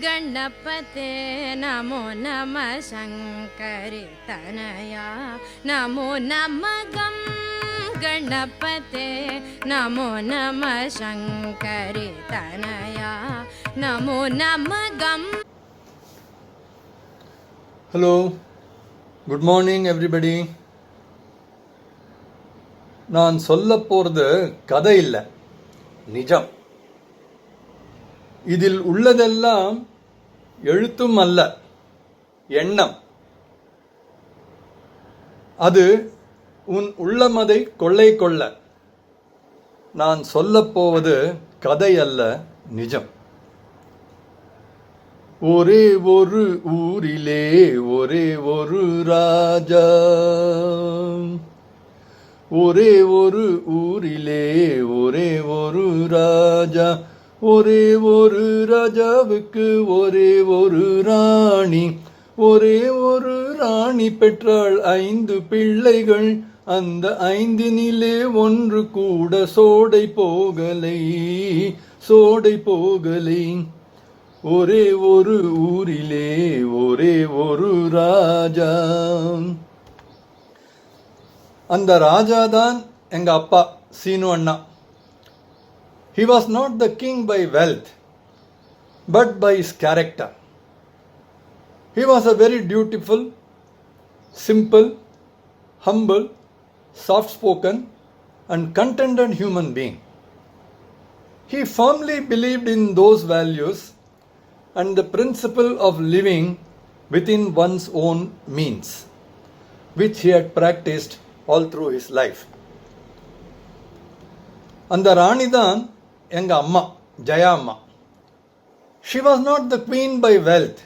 गणपते नमो नमः शङ्करि तनया नमो नमः गं गणपते नमो नमः शङ्करि तनया नमो नमः गं. Hello, good morning everybody. நான் சொல்ல போகிறது கதை இல்லை, நிஜம். இதில் உள்ளதெல்லாம் எழுத்தும் அல்ல, எண்ணம். அது உன் உள்ளமதை கொள்ளை கொள்ள. நான் சொல்லப் போவது கதை அல்ல, நிஜம். ஒரே ஒரு ஊரிலே ஒரே ஒரு ராஜா, ஒரே ஒரு ஊரிலே ஒரே ஒரு ராஜா, ஒரே ஒரு ராஜாவுக்கு ஒரே ஒரு ராணி, ஒரே ஒரு ராணி பெற்றாள் 5 பிள்ளைகள், அந்த 5நிலே ஒன்று கூட சோடை போகலை, சோடை போகலை. ஒரே ஒரு ஊரிலே ஒரே ஒரு ராஜா. அந்த ராஜாதான் எங்க அப்பா சீனு அண்ணா. He was not the king by wealth, but by his character. He was a very dutiful, simple, humble, soft-spoken and contented human being. He firmly believed in those values and the principle of living within one's own means, which he had practiced all through his life. அந்த ராணிதான் எங்க அம்மா, ஜெயா அம்மா. She was not the queen by wealth,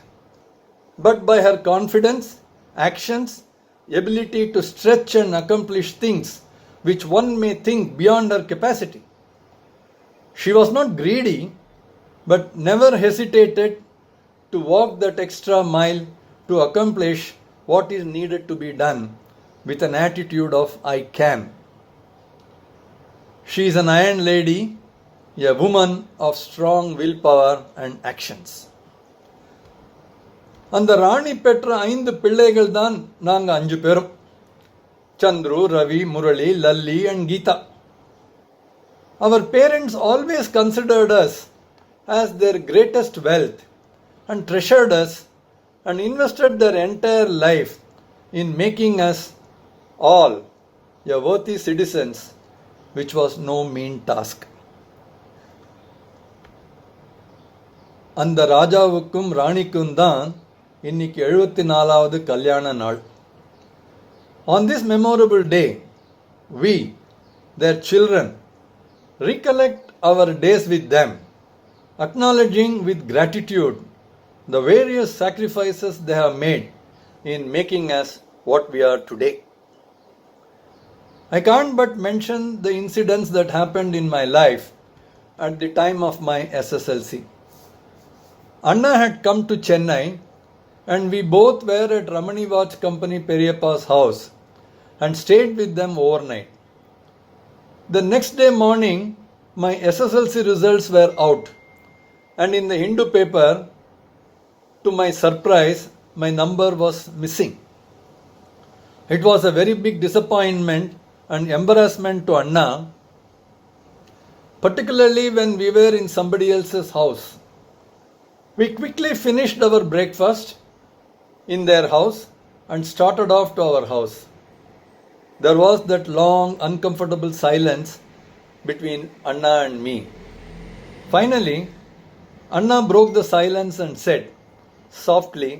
but by her confidence, actions, ability to stretch and accomplish things which one may think beyond her capacity. She was not greedy, but never hesitated to walk that extra mile to accomplish what is needed to be done with an attitude of I can. She is an iron lady, a woman of strong willpower and actions. அந்த ராணி பெற்ற 5 பிள்ளைகள் தான் நாங்க 5 பேரும். Chandru, Ravi, Murali, Lalli and Geetha. Our parents always considered us as their greatest wealth and treasured us and invested their entire life in making us all a worthy citizens, which was no mean task. அந்த ராஜாவுக்கும் ராணிக்கும் தான் இன்னைக்கு 74வது கல்யாண நாள். On this memorable day, we, their children, recollect our days with them, acknowledging with gratitude the various sacrifices they have made in making us what we are today. I can't but mention the incidents that happened in my life at the time of my SSLC. Anna had come to Chennai and we both were at Ramani Watch Company Periyappa's house and stayed with them overnight. The next day morning, my SSLC results were out and in the Hindu paper, to my surprise, my number was missing. It was a very big disappointment and embarrassment to Anna, particularly when we were in somebody else's house. We quickly finished our breakfast in their house and started off to our house. There was that long, uncomfortable silence between Anna and me. Finally, Anna broke the silence and said, softly,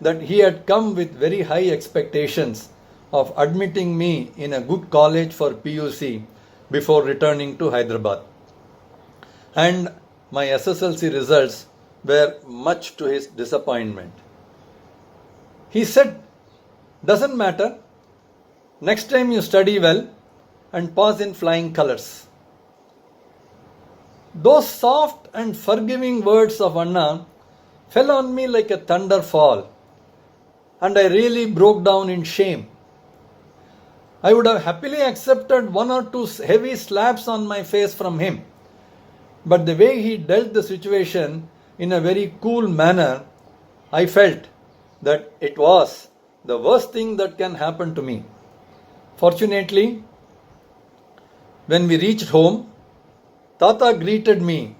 that he had come with very high expectations of admitting me in a good college for PUC before returning to Hyderabad. And my SSLC results were much to his disappointment. He said, doesn't matter, next time you study well and pass in flying colors. Those soft and forgiving words of Anna fell on me like a thunder fall, and I really broke down in shame. I would have happily accepted 1 or 2 heavy slaps on my face from him, but the way he dealt the situation in a very cool manner, I felt that it was the worst thing that can happen to me. Fortunately, when we reached home, Tata greeted me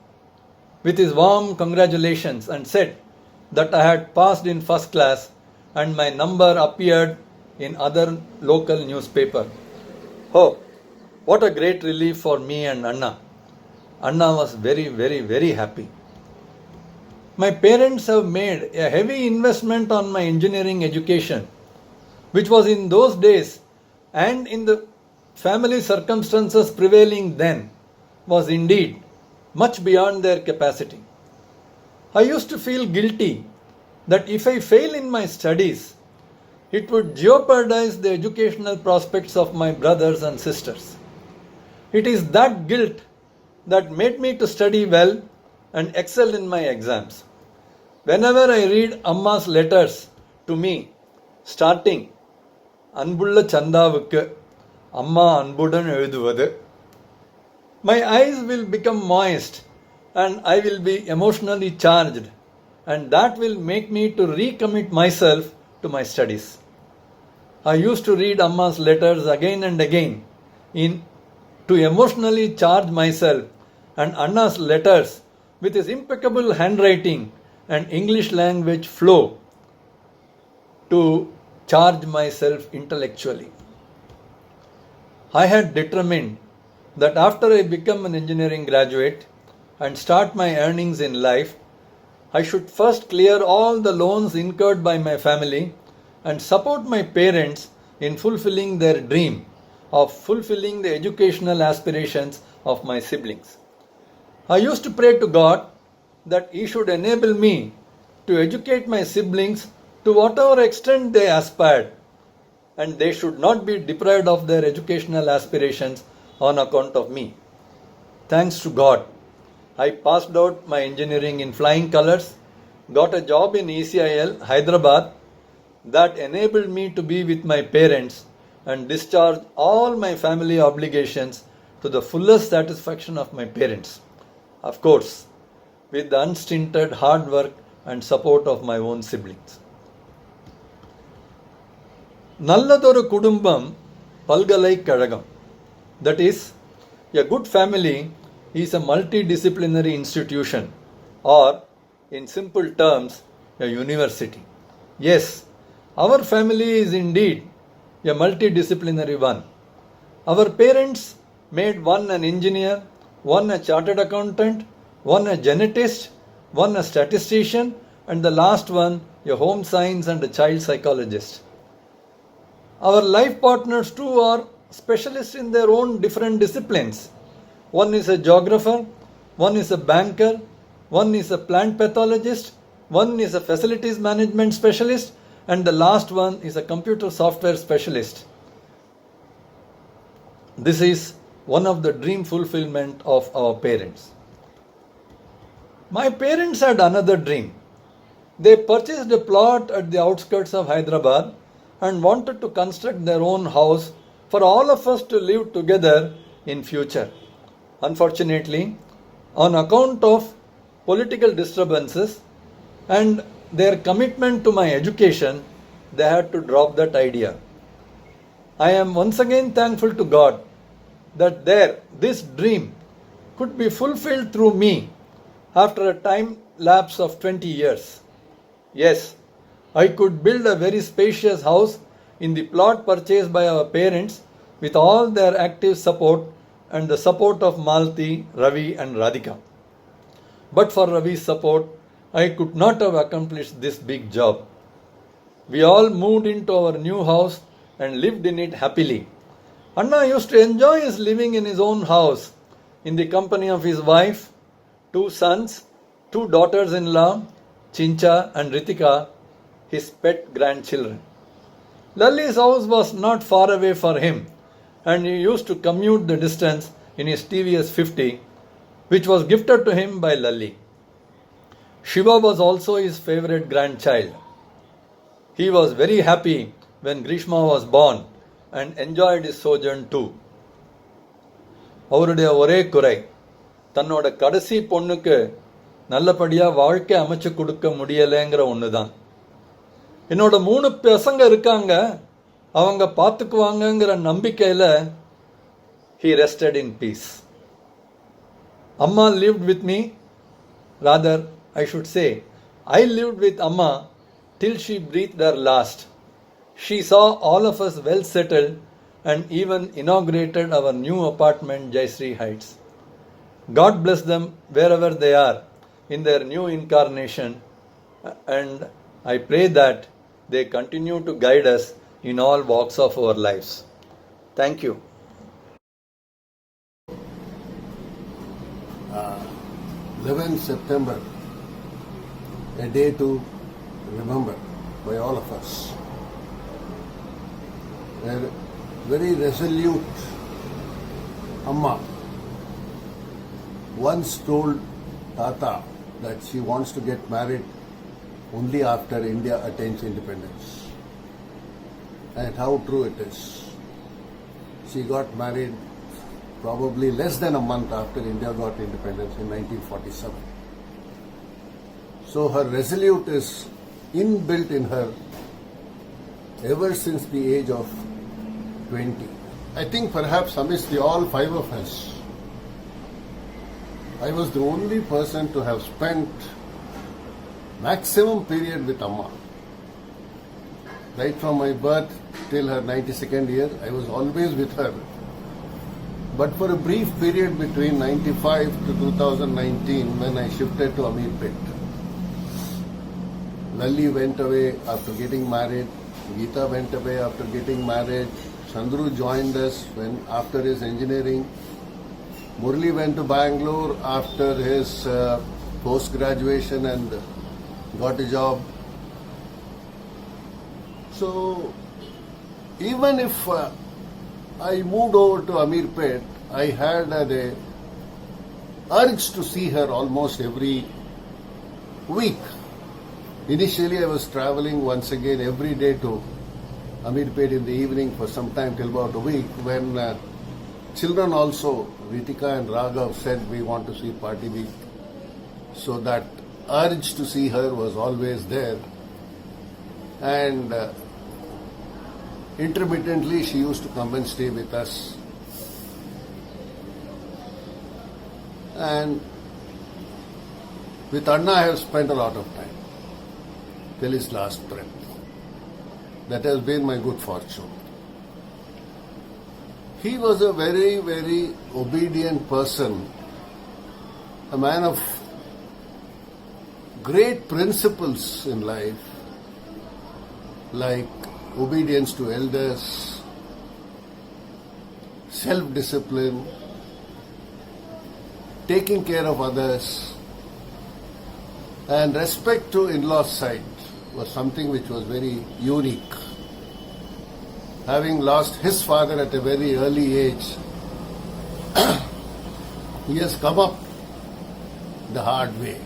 with his warm congratulations and said that I had passed in first class and my number appeared in other local newspaper. Oh, what a great relief for me and Anna. Anna was very, very, very happy. My parents have made a heavy investment on my engineering education, which was in those days and in the family circumstances prevailing then was indeed much beyond their capacity. I used to feel guilty that if I fail in my studies, it would jeopardize the educational prospects of my brothers and sisters. It is that guilt that made me to study well and excel in my exams. Whenever I read Amma's letters to me, starting Anbulla Chandavukku, Amma Anbudan Ezhuduvadu, my eyes will become moist and I will be emotionally charged, and that will make me to recommit myself to my studies. I used to read Amma's letters again and again to emotionally charge myself, and Anna's letters with his impeccable handwriting and English language flow to charge myself intellectually. I had determined that after I become an engineering graduate and start my earnings in life, I should first clear all the loans incurred by my family and support my parents in fulfilling their dream of fulfilling the educational aspirations of my siblings. I used to pray to God that He should enable me to educate my siblings to whatever extent they aspired, and they should not be deprived of their educational aspirations on account of me. Thanks to God, I passed out my engineering in flying colors, got a job in ECIL, Hyderabad, that enabled me to be with my parents and discharge all my family obligations to the fullest satisfaction of my parents. Of course, with the unstinted hard work and support of my own siblings. நல்லதொரு குடும்பம் பல்கலைக்கழகம். That is, a good family is a multidisciplinary institution, or in simple terms, a university. Yes, our family is indeed a multidisciplinary one. Our parents made one an engineer, one a chartered accountant, one a genetist, one a statistician, and the last one a home science and a child psychologist. Our life partners too are specialists in their own different disciplines. One is a geographer, one is a banker, one is a plant pathologist, one is a facilities management specialist, and the last one is a computer software specialist. This is one of the dream fulfillment of our parents. My parents had another dream. They purchased a plot at the outskirts of Hyderabad and wanted to construct their own house for all of us to live together in future. Unfortunately, on account of political disturbances and their commitment to my education, they had to drop that idea. I am once again thankful to God that this dream could be fulfilled through me after a time lapse of 20 years. Yes, I could build a very spacious house in the plot purchased by our parents with all their active support and the support of Malti, Ravi and Radhika. But for Ravi's support, I could not have accomplished this big job. We all moved into our new house and lived in it happily. Anna used to enjoy his living in his own house in the company of his wife, 2 sons, 2 daughters-in-law, Chincha and Ritika, his pet grandchildren. Lally's house was not far away for him, and he used to commute the distance in his TVS 50, which was gifted to him by Lally. Shiva was also his favorite grandchild. He was very happy when Grishma was born and enjoyed his sojourn too. அவருடைய ஒரே குறை, தன்னோட கடைசி பொண்ணுக்கு நல்லபடியாக வாழ்க்கை அமைச்சு கொடுக்க முடியலைங்கிற ஒன்று தான். என்னோட 3 பசங்க இருக்காங்க, அவங்க பார்த்துக்குவாங்கங்கிற நம்பிக்கையில் he rested in peace. Amma lived with me, rather I should say, I lived with Amma till she breathed her last. She saw all of us well settled and even inaugurated our new apartment, Jayshree Heights. God bless them wherever they are in their new incarnation, and I pray that they continue to guide us in all walks of our lives. Thank you. 11th September, a day to remember by all of us. A very resolute Amma once told Tata that she wants to get married only after India attains independence. And how true it is. She got married probably less than a month after India got independence in 1947. So her resolute is inbuilt in her ever since the age of 20. I think perhaps amidst all 5 of us, I was the only person to have spent maximum period with Amma. Right from my birth till her 92nd year, I was always with her. But for a brief period between 95 to 2019, when I shifted to Ameerpet, Lalli went away after getting married, Geeta went away after getting married, Chandru joined us after his engineering, Murli went to Bangalore after his post-graduation and got a job. So, even if I moved over to Ameerpet, I had the urge to see her almost every week. Initially, I was traveling once again every day to Ameerpet in the evening for some time till about a week, when children also, Ritika and Raghav, said we want to see Party Week. So that urge to see her was always there. And intermittently, she used to come and stay with us. And with Anna, I have spent a lot of time till his last breath. That has been my good fortune. He was a very, very obedient person, a man of great principles in life, like obedience to elders, self-discipline, taking care of others, and respect to in-laws' side was something which was very unique. Having lost his father at a very early age, he has come up the hard way.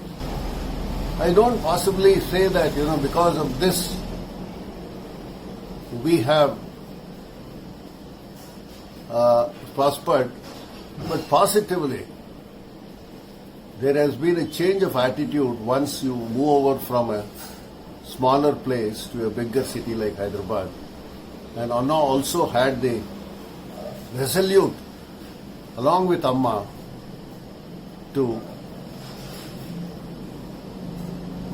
I don't possibly say that, because of this, we have prospered, but positively, there has been a change of attitude once you move over from a smaller place to a bigger city like Hyderabad. And Anna also had the resolute, along with Amma, to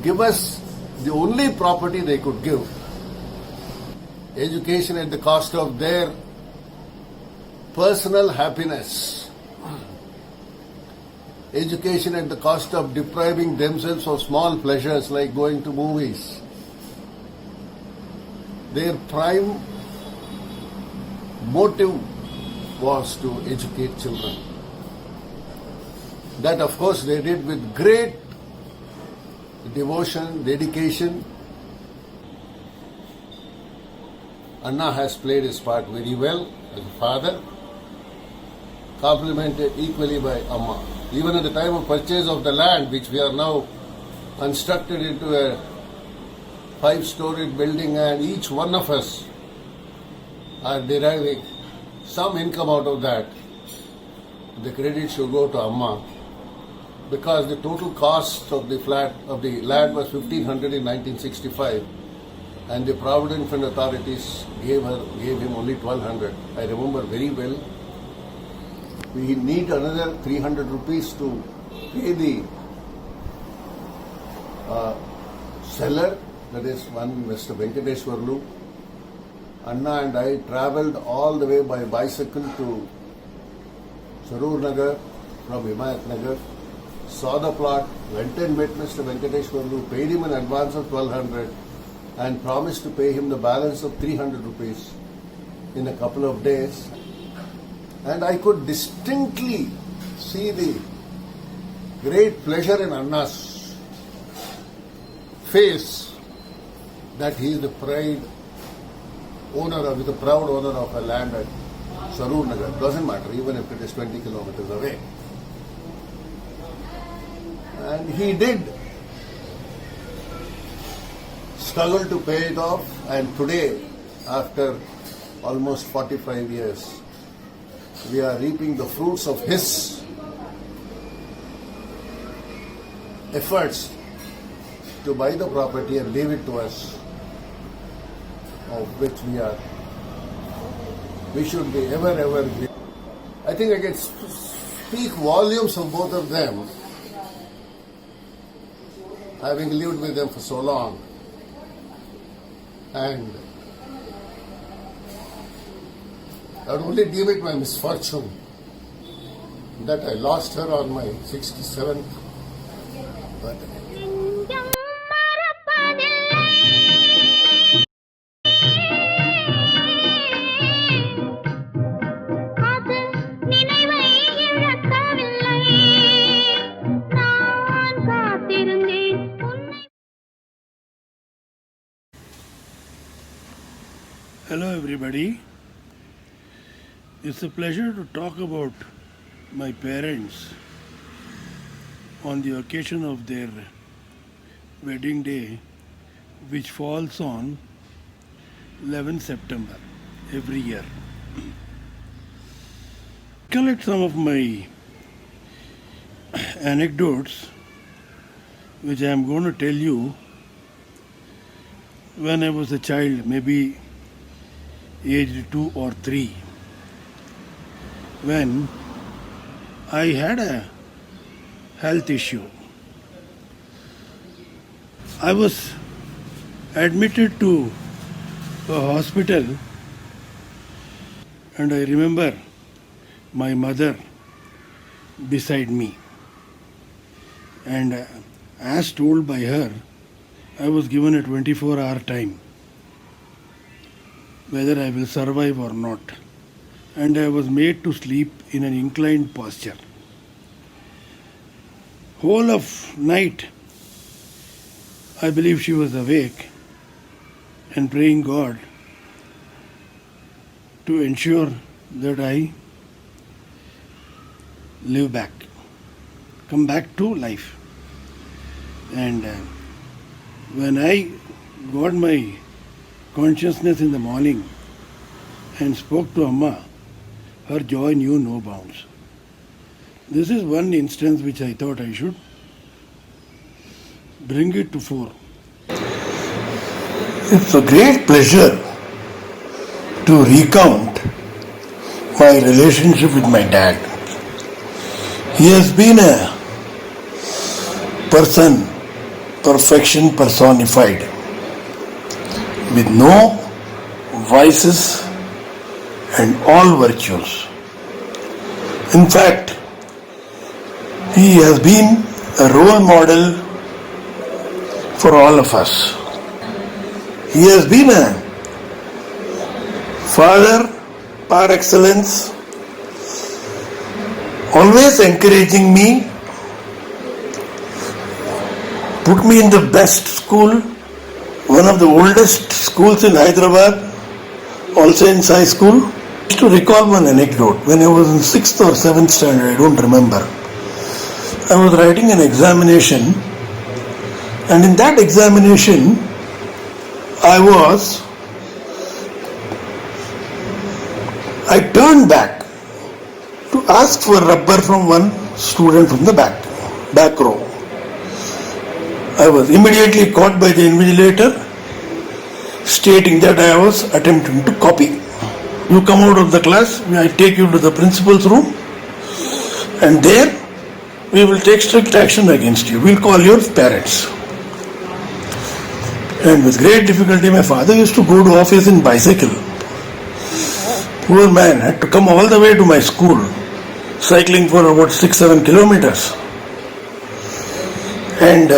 give us the only property they could give. Education at the cost of their personal happiness. Education at the cost of depriving themselves of small pleasures like going to movies. Their prime motive was to educate children. That, of course, they did with great devotion, dedication. Anna has played his part very well as a father, complemented equally by Amma. Even at the time of purchase of the land, which we are now constructed into a 5-storied building, and each one of us are deriving some income out of that, the credit should go to Amma. because the total cost of the land was 1,500 in 1965, and the Provident Fund authorities gave him only 1,200. I remember very well. We need another 300 rupees to pay the seller, that is one Mr. Venkateshwarlu. Anna and I travelled all the way by bicycle to Sarur Nagar from Himayat Nagar, saw the plot, went and met Mr. Venkateshwarlu, paid him an advance of 1,200 and promised to pay him the balance of 300 rupees in a couple of days. And I could distinctly see the great pleasure in Anna's face that he is the proud owner of a land at Sarur Nagar. Doesn't matter, even if it is 20 kilometers away. And he did struggle to pay it off, and today, after almost 45 years, we are reaping the fruits of his efforts to buy the property and leave it to us, of which we should be ever grateful. I think I can speak volumes of both of them, having lived with them for so long. And I would only deem it my misfortune that I lost her on my 67th birthday. Hello everybody. It's a pleasure to talk about my parents on the occasion of their wedding day, which falls on 11 September every year. Collect some of my anecdotes which I am going to tell you when I was a child, maybe aged 2 or 3, when I had a health issue. I was admitted to a hospital, and I remember my mother beside me, and as told by her, I was given a 24-hour time whether I will survive or not, and I was made to sleep in an inclined posture. Whole of night, I believe she was awake and praying God to ensure that I live back, come back to life. And when I got my consciousness in the morning and spoke to Amma, her joy knew no bounds. This is one instance which I thought I should bring it to fore. It's a great pleasure to recount my relationship with my dad. He has been a person, perfection personified, with no vices and all virtues. In fact, he has been a role model for all of us. He has been a father par excellence, always encouraging me, put me in the best school, one of the oldest schools in Hyderabad, also in Sai School. I used to recall one anecdote. When I was in 6th or 7th standard, I don't remember, I was writing an examination, and in that examination I turned back to ask for rubber from one student from the back, back row. I was immediately caught by the invigilator, stating that I was attempting to copy. You come out of the class, I take you to the principal's room, and there we will take strict action against you. We'll call your parents. And with great difficulty, my father used to go to office in bicycle. Poor man had to come all the way to my school, cycling for about 6-7 kilometers. And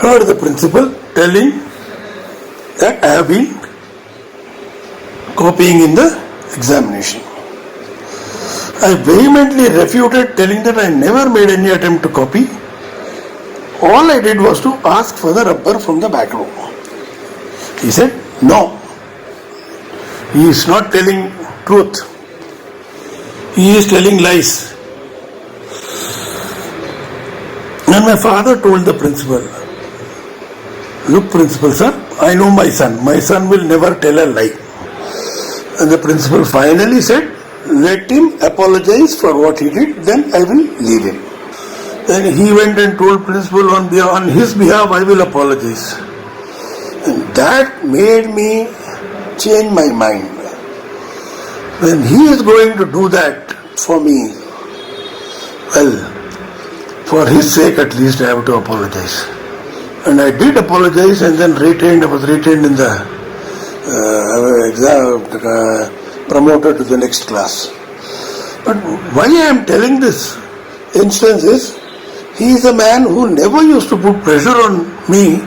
heard the principal telling that I have been copying in the examination. I vehemently refuted, telling that I never made any attempt to copy. All I did was to ask for the rubber from the back row. He said, no. He is not telling truth. He is telling lies. And my father told the principal, look, principal sir, I know my son. My son will never tell a lie. And the principal finally said, let him apologize for what he did, then I will leave him. Then he went and told principal on his behalf, I will apologize. And that made me change my mind. When he is going to do that for me, well, for his sake at least I have to apologize. And I did apologize, and then I was retained in the promoted to the next class. But why I am telling this instance is, he is a man who never used to put pressure on me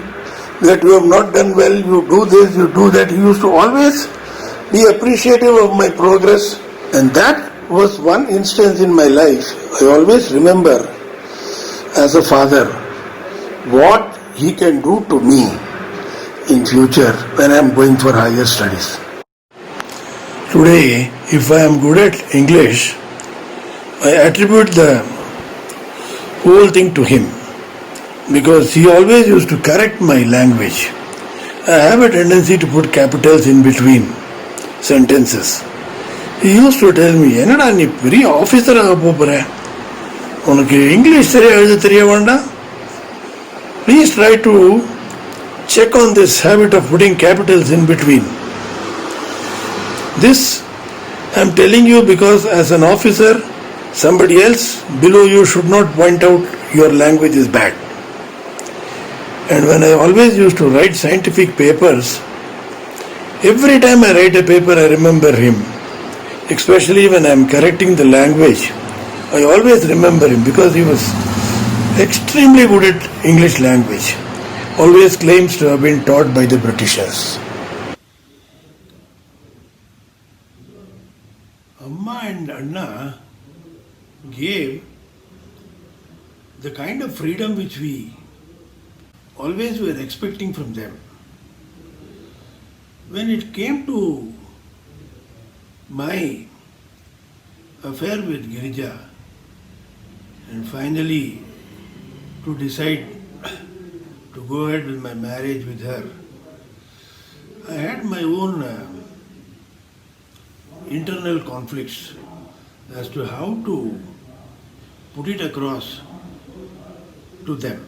that you have not done well, you do this, you do that. He used to always be appreciative of my progress, and that was one instance in my life I always remember as a father, what he can do to me in future when I am going for higher studies. Today, if I am good at English, I attribute the whole thing to him, because he always used to correct my language. I have a tendency to put capitals in between sentences. He used to tell me, என்னடா நீ பெரிய ஆபீசராக போற, உனக்கு English சரியா எழுத தெரிய வேண்டாம். Please try to check on this habit of putting capitals in between. This I am telling you because as an officer, somebody else below you should not point out your language is bad. And when I always used to write scientific papers, every time I write a paper I remember him. Especially when I am correcting the language, I always remember him because he was extremely good at English language. Always claims to have been taught by the Britishers. Amma and Anna gave the kind of freedom which we always were expecting from them. When it came to my affair with Girija, and finally to decide to go ahead with my marriage with her, I had my own internal conflicts as to how to put it across to them.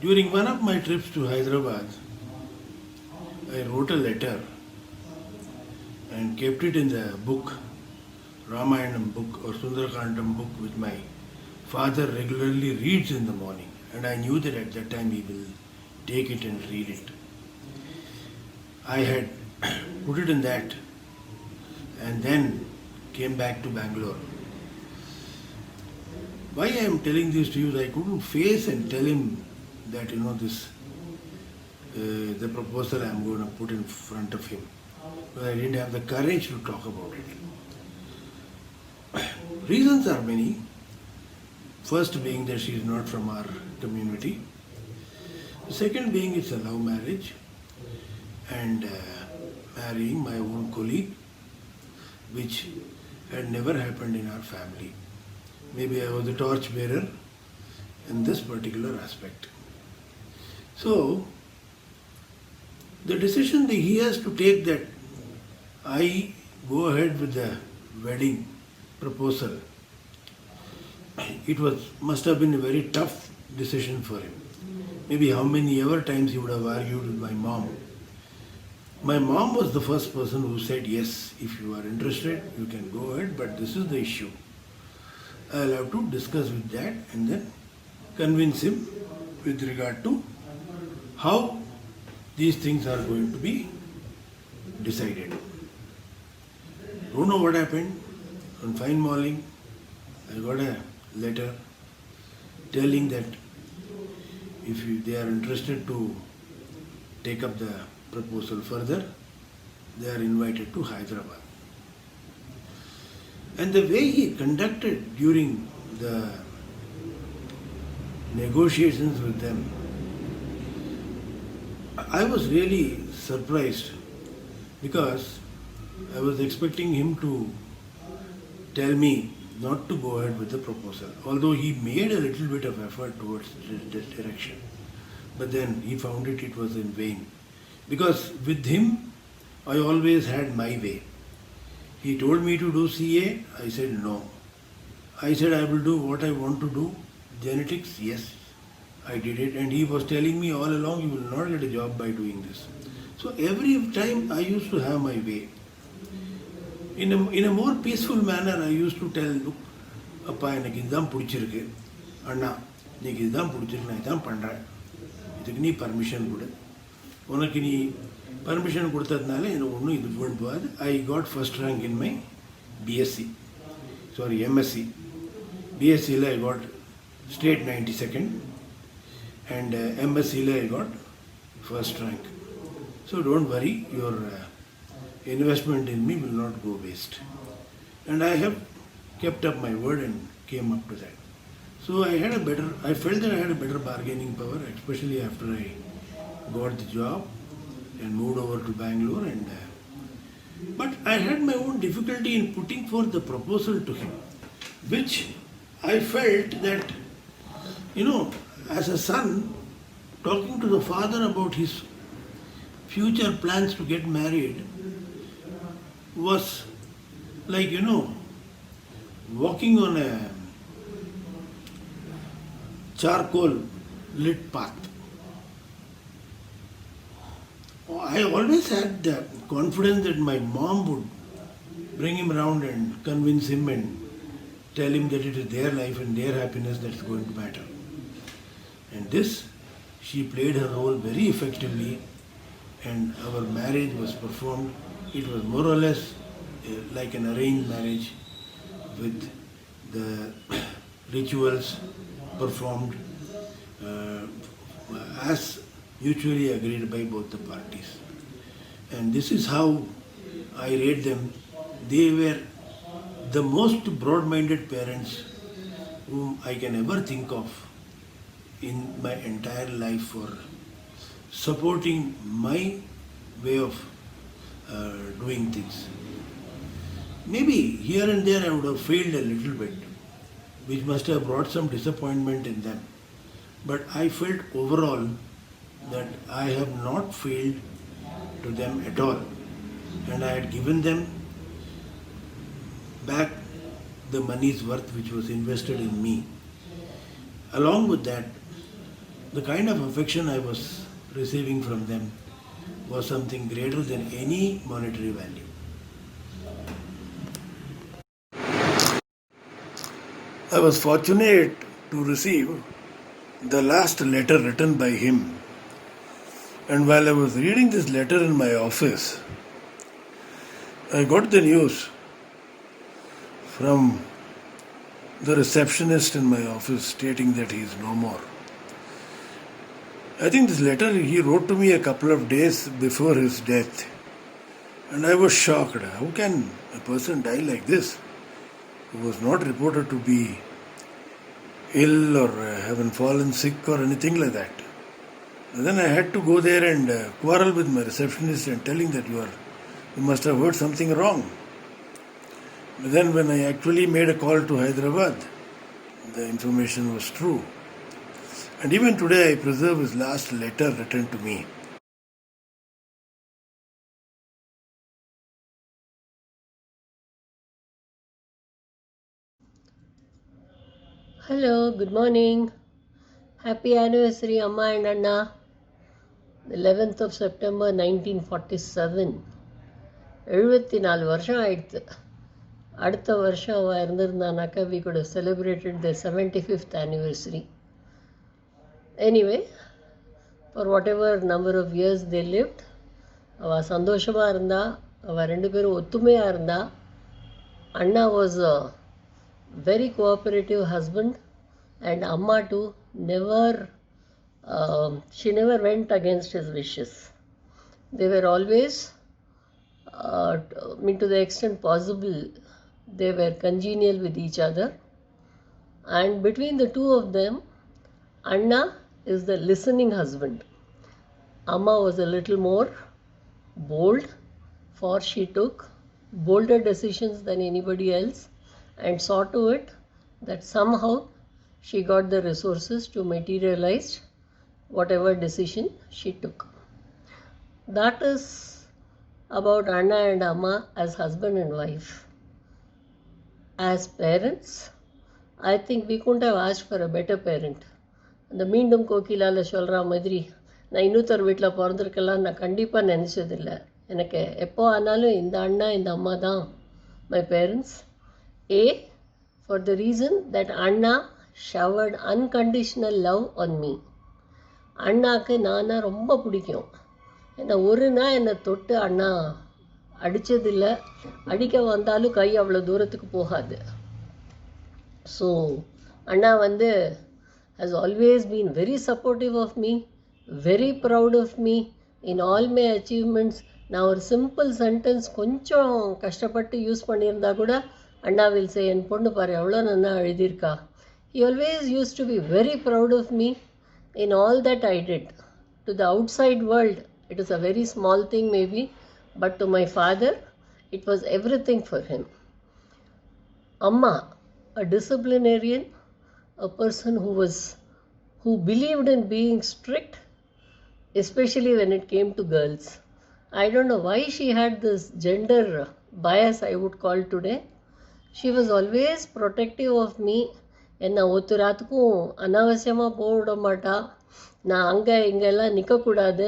During one of my trips to Hyderabad, I wrote a letter and kept it in the book, Ramayanam book or Sundarakandam book, which my father regularly reads in the morning, and I knew that at that time he will take it and read it. I had put it in that and then came back to Bangalore. Why I am telling this to you is I couldn't face and tell him that this the proposal I am going to put in front of him, but I didn't have the courage to talk about it. Reasons are many. First being that she is not from our community. The second being it's a love marriage, and marrying my own colleague, which had never happened in our family. Maybe I was the torch bearer in this particular aspect. So, the decision that he has to take that I go ahead with the wedding proposal it must have been a very tough decision for him. Maybe how many ever times he would have argued with my mom. My mom was the first person who said, yes, if you are interested, you can go ahead, but this is the issue. I'll have to discuss with dad and then convince him with regard to how these things are going to be decided. Don't know what happened. On fine morning, I got a letter telling that if they are interested to take up the proposal further, they are invited to Hyderabad. And the way he conducted during the negotiations with them, I was really surprised because I was expecting him to tell me not to go ahead with the proposal, although he made a little bit of effort towards this direction. But then he found it was in vain. Because with him, I always had my way. He told me to do CA, I said no. I said I will do what I want to do. Genetics, yes, I did it. And he was telling me all along, you will not get a job by doing this. So every time I used to have my way. In a more peaceful manner, I used to tell, look, அப்பா எனக்கு இதுதான் பிடிச்சிருக்கு அண்ணா இன்னைக்கு இதுதான் பிடிச்சிருக்கு நான் இதான் பண்ணுறேன் இதுக்கு நீ பர்மிஷன் கொடு உனக்கு நீ பர்மிஷன் கொடுத்ததுனால எனக்கு ஒன்றும் இது போகாது I got first rank in my MSc பிஎஸ்சியில் I got state 92nd and MSCயில் I got first rank. So don't worry, your investment in me will not go waste. And I have kept up my word and came up to that. So I felt that I had a better bargaining power, especially after I got the job and moved over to Bangalore. But I had my own difficulty in putting forth the proposal to him, which I felt that, as a son, talking to the father about his future plans to get married was like, walking on a charcoal lit path. I always had the confidence that my mom would bring him around and convince him and tell him that it is their life and their happiness that's going to matter. And this, she played her role very effectively, and our marriage was performed. It was more or less like an arranged marriage with the rituals performed as mutually agreed by both the parties. And this is how I rate them. They were the most broad-minded parents whom I can ever think of in my entire life for supporting my way of doing things. Maybe here and there I would have failed a little bit, which must have brought some disappointment in them. But I felt overall that I have not failed to them at all. And I had given them back the money's worth which was invested in me. Along with that, the kind of affection I was receiving from them was something greater than any monetary value. I was fortunate to receive the last letter written by him. And while I was reading this letter in my office, I got the news from the receptionist in my office stating that he is no more. I think this letter he wrote to me a couple of days before his death. And I was shocked. How can a person die like this, who was not reported to be ill or having fallen sick or anything like that? And then I had to go there and quarrel with my receptionist and telling that you must have heard something wrong. But then when I actually made a call to Hyderabad, the information was true. And even today I preserve his last letter written to me. Hello, good morning. Happy anniversary, Amma and Anna. The 11th of September 1947. 74 வருஷம் ஆயிடுத்து. அடுத்த வருஷம் அவள் இருந்திருந்தானாக்கா we could have celebrated their 75th anniversary. Anyway, for whatever number of years they lived, அவள் சந்தோஷமாக இருந்தா, அவள் ரெண்டு பேரும் ஒத்துமையாக இருந்தா. அண்ணா was a very cooperative husband, and Amma too she never went against his wishes. They were always, to the extent possible, they were congenial with each other. And between the two of them, Anna is the listening husband. Amma was a little more bold, for she took bolder decisions than anybody else and saw to it that somehow she got the resources to materialize whatever decision she took. That is about Anna and Amma as husband and wife. As parents, I think we couldn't have asked for a better parent. அந்த மீண்டும் கோகிலால சொல்கிற மாதிரி நான் இன்னொருத்தர் வீட்டில் பிறந்திருக்கலாம் நான் கண்டிப்பாக நினச்சதில்லை. எனக்கு எப்போ ஆனாலும் இந்த அண்ணா இந்த அம்மா தான் my parents. For the reason that Anna showered unconditional love on me. அண்ணாவுக்கு நானா ரொம்ப பிடிக்கும். ஏன்னா ஒரு நாள் என்னை தொட்டு அண்ணா அடித்ததில்லை, அடிக்க வந்தாலும் கை அவ்வளோ தூரத்துக்கு போகாது. So Anna has always been very supportive of me, very proud of me in all my achievements. நான் ஒரு சிம்பிள் சென்டென்ஸ் கொஞ்சம் கஷ்டப்பட்டு யூஸ் பண்ணியிருந்தா கூட அண்ணா will say என் பொண்ணு பாரு எவ்வளோ நல்லா எழுதியிருக்கா. He always used to be very proud of me in all that I did. To the outside world, it is a very small thing maybe, but to my father, it was everything for him. Amma, a disciplinarian, a person who believed in being strict, especially when it came to girls. I don't know why she had this gender bias, I would call today. She was always protective of me. என்னை ஒத்து ராத்துக்கும் அனாவசியமாக போட மாட்டா. நான் அங்கே இங்கெல்லாம் நிற்கக்கூடாது.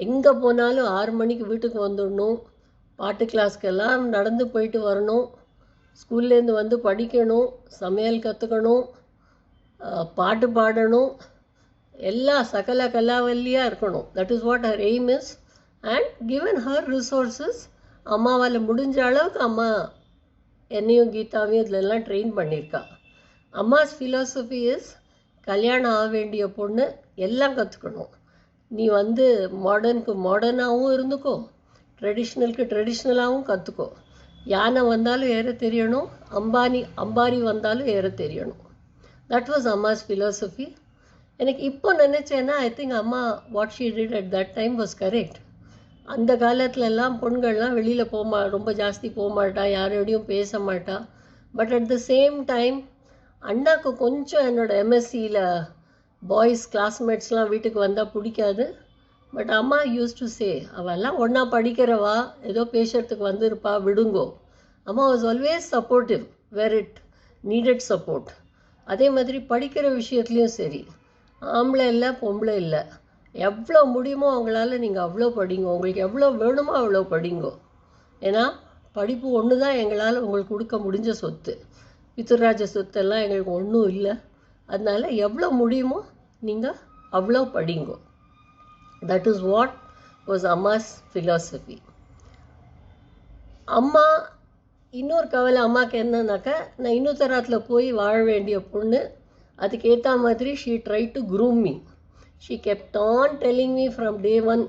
எங்கே போனாலும் 6 மணிக்கு வீட்டுக்கு வந்துடணும். பாட்டு கிளாஸ்க்கெல்லாம் நடந்து போயிட்டு வரணும். ஸ்கூல்லேருந்து படிக்கணும், சமையல் கற்றுக்கணும், பாட்டு பாடணும், எல்லா சகல கலாவல்லியாக இருக்கணும். That is what her aim is. And given her resources அம்மாவால் முடிஞ்ச அளவுக்கு அம்மா என்னையும் கீதாவையும் இதிலெல்லாம் ட்ரெயின் பண்ணியிருக்கா. அம்மாஸ் ஃபிலாசபி இஸ் கல்யாணம் ஆக வேண்டிய பொண்ணு எல்லாம் கற்றுக்கணும். நீ மாடர்னுக்கு மாடர்னாகவும் இருந்துக்கோ, ட்ரெடிஷ்னலுக்கு ட்ரெடிஷ்னலாகவும் கற்றுக்கோ. யானை வந்தாலும் ஏற தெரியணும், அம்பாரி வந்தாலும் ஏற தெரியணும். That was Amma's philosophy. எனக்கு இப்போ நினச்சேன்னா ஐ திங்க் அம்மா what she did at that time was correct. அந்த காலத்துலலாம் பொண்கள்லாம் வெளியில் ரொம்ப ஜாஸ்தி போக மாட்டா, யாரோடையும் பேச மாட்டா. But at the same time அண்ணாக்கு கொஞ்சம் என்னோடய எம்எஸ்சியில் பாய்ஸ் கிளாஸ்மேட்ஸ்லாம் வீட்டுக்கு வந்தால் பிடிக்காது. பட் அம்மா யூஸ் டு சே அவெல்லாம் ஒன்றா படிக்கிறவா, ஏதோ பேசுறதுக்கு வந்திருப்பா, விடுங்கோ. அம்மா was always supportive where it needed support. அதே மாதிரி படிக்கிற விஷயத்துலையும் சரி, ஆம்பளை இல்லை பொம்பளை இல்லை, எவ்வளோ முடியுமோ அவங்களால நீங்கள் அவ்வளோ படிங்க, உங்களுக்கு எவ்வளோ வேணுமோ அவ்வளோ படிங்கோ. ஏன்னா படிப்பு ஒன்று தான் எங்களால் உங்களுக்கு கொடுக்க முடிஞ்ச சொத்து. பித்ருராஜ சொத்தெல்லாம் எங்களுக்கு ஒன்றும் இல்லை. அதனால் எவ்வளோ முடியுமோ நீங்கள் அவ்வளோ படிங்கோ. That is what was Amma's philosophy. அம்மா இன்னொரு கவலை அம்மாவுக்கு என்னன்னாக்கா, நான் இன்னொருத்தராத்தில் போய் வாழ வேண்டிய பொண்ணு. அதுக்கேற்ற மாதிரி she try to groom me. She kept on telling me from day 1,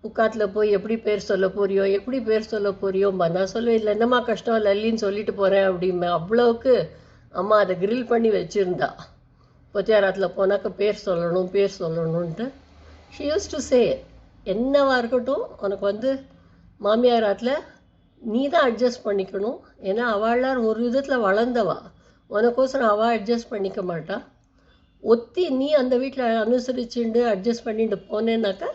புக்காத்தில் போய் எப்படி பேர் சொல்ல போறியோம்பா. நான் சொல்லுவேன், இல்லை என்னம்மா கஷ்டம், லல்லின்னு சொல்லிட்டு போகிறேன் அப்படிமே. அவ்வளோவுக்கு அம்மா அதை கிரில் பண்ணி வச்சுருந்தா. பொத்தியாராத்தில் போனாக்க பேர் சொல்லணுன்ட்டு. ஷி யூஸ் டு சே, என்னவா இருக்கட்டும் உனக்கு மாமியாராத்தில் நீ தான் அட்ஜஸ்ட் பண்ணிக்கணும். ஏன்னா அவளார் ஒரு விதத்தில் வளர்ந்தவா, உனக்கோசரம் அவள் அட்ஜஸ்ட் பண்ணிக்க மாட்டா. ஒத்தி நீ அந்த வீட்டில் அனுசரிச்சுண்டு அட்ஜஸ்ட் பண்ணிட்டு போனேன்னாக்கா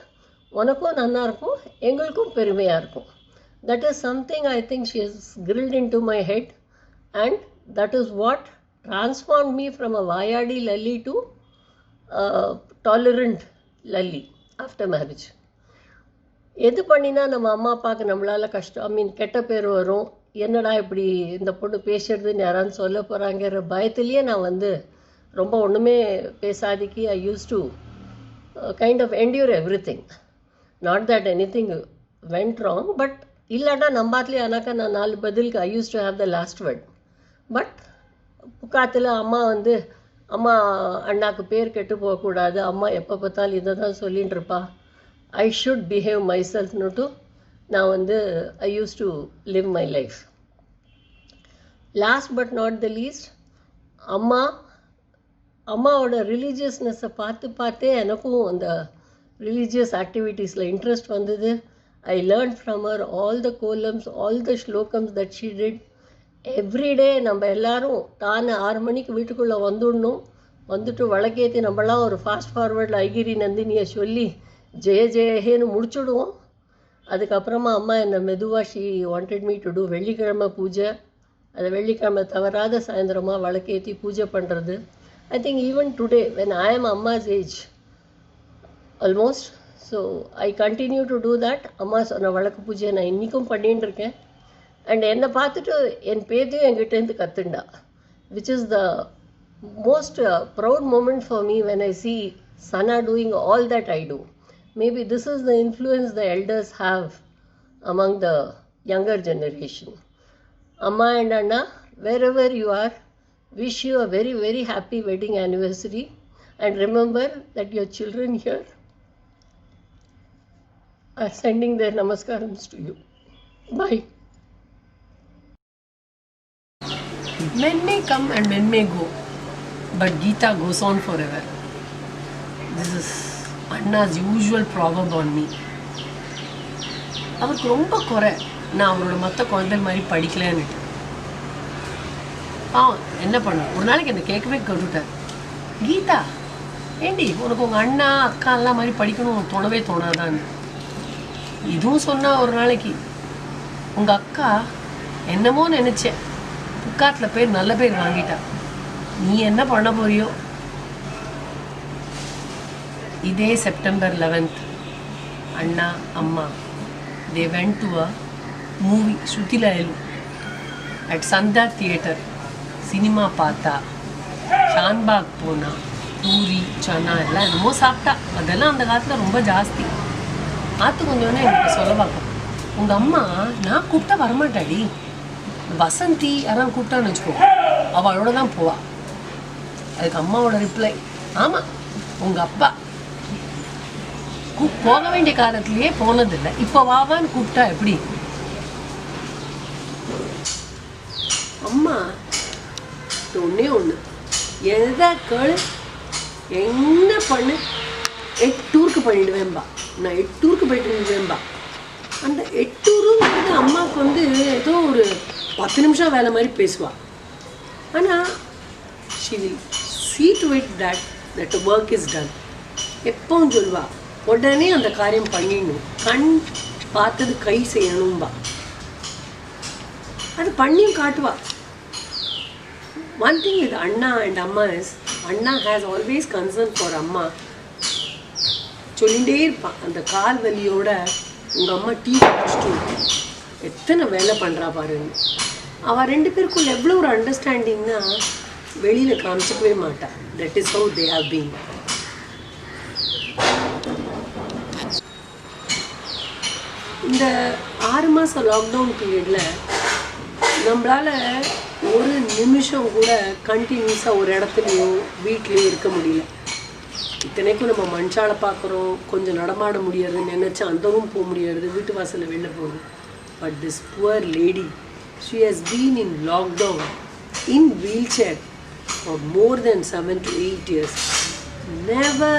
உனக்கும் நல்லா இருக்கும், எங்களுக்கும் பெருமையாக இருக்கும். That is something I think she is grilled in to my head, and that is what transformed me from a Vayadi Lalli to a tolerant Lalli after marriage. எது பண்ணினா நம்ம அம்மா அப்பாவுக்கு நம்மளால் கஷ்டம் கெட்ட பேர் வரும், என்னடா இப்படி இந்த பொண்ணு பேசுறதுன்னு யாரான்னு சொல்ல போகிறாங்கிற பயத்துலேயே நான் ரொம்ப ஒன்றுமே பேசாதிக்கு I use to kind of endure everything. Not that anything went wrong, but இல்லாட்டா நம்பாத்துலேயே ஆனாக்கா நான் 4 பதிலுக்கு I use to have the last word. But புக்காத்தில் அம்மா அம்மா அண்ணாக்கு பேர் கெட்டு போகக்கூடாது, அம்மா எப்போ பார்த்தாலும் இதை தான் சொல்லின்னு இருப்பா, I should behave myself to நான் I used to live my life. Last but not the least, அம்மாவோட ரிலீஜியஸ்னஸை பார்த்தே எனக்கும் அந்த ரிலீஜியஸ் ஆக்டிவிட்டீஸில் இன்ட்ரெஸ்ட் வந்தது. I learned from her all the columns, all the shlokams that she did. Every day நம்ம எல்லாரும் 6 மணிக்கு வீட்டுக்குள்ளே வந்துட்டு வழக்கேற்றி நம்மளாம் ஒரு ஃபாஸ்ட் ஃபார்வர்டில் ஐகிரி நந்தினியை சொல்லி ஜெய ஜெயஹேன்னு முடிச்சுடுவோம். அதுக்கப்புறமா அம்மா என்னை மெதுவாக she wanted me to do வெள்ளிக்கிழமை பூஜை. அதை வெள்ளிக்கிழமை தவறாத சாயந்தரமாக வழக்கேற்றி பூஜை பண்ணுறது. I think even today when I am Amma's age almost, so I continue to do that. அம்மா சொன்ன வழக்கு பூஜையை நான் இன்றைக்கும் பண்ணிகிட்டு இருக்கேன். அண்ட் என்னை பார்த்துட்டு என் பேத்தையும் என்கிட்டேருந்து கற்றுண்டா, which is the most proud moment for me when I see Sana doing all that I do. Maybe this is the influence the elders have among the younger generation. Amma and Anna, wherever you are, wish you a very, very happy wedding anniversary. And remember that your children here are sending their namaskarams to you. Bye. Men may come and men may go, but Geeta goes on forever. This is Anna's usual proverb on me. அவருக்கு ரொம்ப குறை நான் அவரோட மற்ற குழந்தைகள் மாதிரி படிக்கலன்னுட்டு. என்ன பண்ண ஒரு நாளைக்கு என்னை கேட்கவே கேட்டுட்டார், கீதா ஏண்டி உனக்கு உங்கள் அண்ணா அக்கா எல்லாம் மாதிரி படிக்கணும் தோணவே தோணாதான்னு. இதுவும் சொன்னால் ஒரு நாளைக்கு உங்கள் அக்கா என்னமோ நினச்சேன் புக்காத்தில் பேர் நல்ல பேர் வாங்கிட்டா, நீ என்ன பண்ண போறியோ. இதே September 11th அண்ணா அம்மா they went to a movie ஸ்ருதிலயலு at Sandha Theatre. Cinema பார்த்தா, ஷான்பாக் போனா, பூரி சன்னா எல்லாம் என்னமோ சாப்பிட்டா. அதெல்லாம் அந்த காலத்தில் ரொம்ப ஜாஸ்தி. ஆற்றுக்கு வந்தோடனே எனக்கு சொல்ல பார்ப்போம், உங்கள் அம்மா நான் கூப்பிட்டா வரமாட்டாடி, வசந்தி யாராவது கூப்பிட்டான்னு வச்சுக்கோ அவளோட தான் போவா. அதுக்கு அம்மாவோட ரிப்ளை, ஆமாம் உங்கள் அப்பா போக வேண்டிய காலத்திலேயே போனதில்லை, இப்போ வாவான்னு கூப்பிட்டா எப்படி. அம்மா ஒன்றே ஒன்று, எதை கேளு என்ன பண்ணு 8 டூருக்கு பண்ணிடுவேன்பா, நான் 8 டூருக்கு போயிட்டுருவேன்பா. அந்த 8 டூருங்கிறது அம்மாவுக்கு ஏதோ ஒரு 10 நிமிஷம் வேலை மாதிரி பேசுவாள். ஆனால் she will see to it that the work is done. எப்பவும் சொல்வா உடனே அந்த காரியம் பண்ணிடணும், கண் பார்த்தது கை செய்யணும்பா. அது பண்ணியும் காட்டுவா. One thing with Anna and Amma is, Anna has always concern for Amma. சொல்லிகிட்டே இருப்பான் அந்த கால் வலியோட, உங்கள் அம்மா டீ குடிச்சிட்டு எத்தனை வேலை பண்ணுறா பாருன்னு. அவள் 2 பேருக்குள்ள எவ்வளோ ஒரு அண்டர்ஸ்டாண்டிங்னா வெளியில் காமிச்சிக்கவே மாட்டாள். That is how they have been. இந்த 6 மாதம் லாக்டவுன் பீரியடில் நம்மளால் ஒரு நிமிஷம் கூட கண்டினியூஸாக ஒரு இடத்துலையோ வீட்லேயோ இருக்க முடியல. இத்தனைக்கும் நம்ம மனுஷாலை பார்க்குறோம், கொஞ்சம் நடமாட முடியாது, நினச்சா அந்தவும் போக முடியாது, வீட்டு வாசலில் வெளில போகுது. But this poor lady, she has been in lockdown in wheelchair for more than 7 to 8 years. Never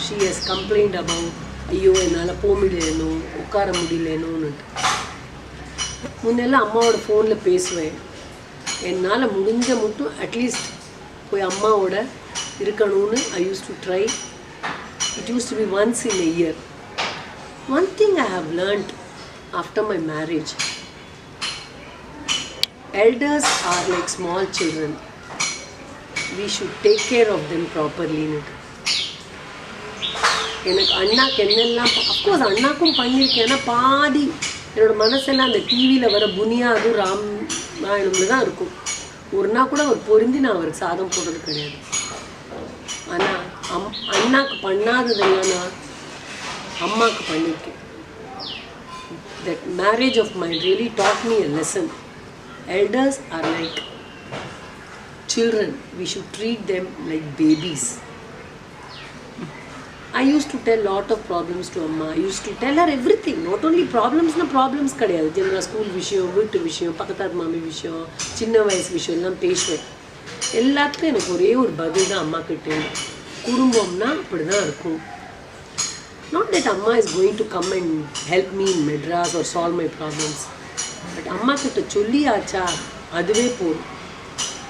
she has complained about ஐயோ என்னால் போக முடியலேனோ உட்கார முடியலேனோன்னு. முன்னெல்லாம் அம்மாவோட ஃபோனில் பேசுவேன். என்னால் முடிஞ்ச மட்டும் அட்லீஸ்ட் போய் அம்மாவோட இருக்கணும்னு I use to try. It use to be once in a year. One thing I have learnt after my marriage, elders are like small children. we should take care of them properly. எனக்கு அண்ணாக்கு என்னெல்லாம் of course அண்ணாக்கும் பண்ணியிருக்கேன். ஏன்னா பாதி என்னோட மனசெல்லாம் அந்த டிவியில் வர புனியாது ராமாயணம்ல தான் இருக்கும். ஒரு நாள் கூட அவர் பொருந்தி நான் அவருக்கு சாதம் போடுறது கிடையாது. ஆனால் அண்ணாக்கு பண்ணாததெல்லாம் நான் அம்மாவுக்கு பண்ணியிருக்கேன். That marriage of mine really taught me a lesson. Elders are like children. We should treat them like babies. I used to tell lot of problems to Amma. I used to tell her everything. Not only problems, கிடையாது. General school விஷயம், வீட்டு விஷயம், பக்கத்தார் மாமி விஷயம், சின்ன வயசு விஷயம் எல்லாம் பேசுவேன். எல்லாத்துக்கும் எனக்கு ஒரே ஒரு பதில் தான் அம்மா கிட்டே. குடும்பம்னா அப்படி தான் இருக்கும். Not that Amma is going to come and help me in Madras or solve my problems. But அம்மா கிட்ட சொல்லியாச்சா அதுவே போதும்.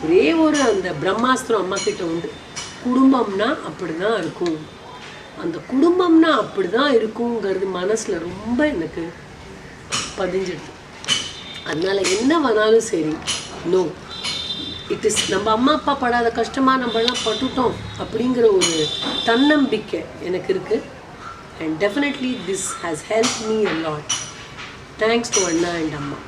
ஒரே ஒரு அந்த பிரம்மாஸ்திரம் அம்மா கிட்ட உண்டு. குடும்பம்னா அப்படி தான் இருக்கும். அந்த குடும்பம்னா அப்படி தான் இருக்குங்கிறது மனசில் ரொம்ப எனக்கு பதிஞ்சிடுது. அதனால் என்ன வேணாலும் சரி, நோ இட் இஸ் நம்ம அம்மா அப்பா படாத கஷ்டமாக நம்மளாம் பட்டுட்டோம் அப்படிங்கிற ஒரு தன்னம்பிக்கை எனக்கு இருக்குது. And definitely this has helped me a lot. Thanks to Anna and Amma.